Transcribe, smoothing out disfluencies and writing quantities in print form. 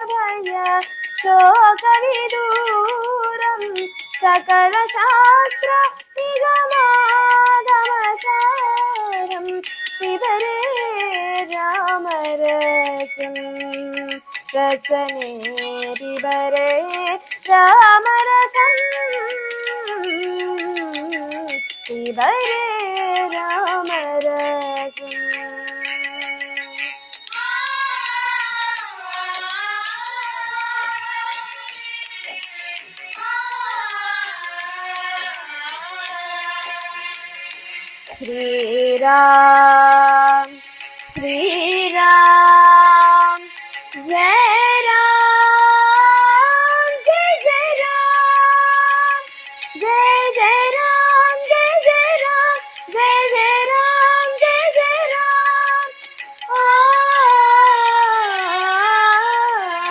भय शोकविदूरं सकलशास्त्र निगमागमसारं पिबरे रामरसं रसने पिबरे रामरसं पिबरे रामरसं। श्रीराम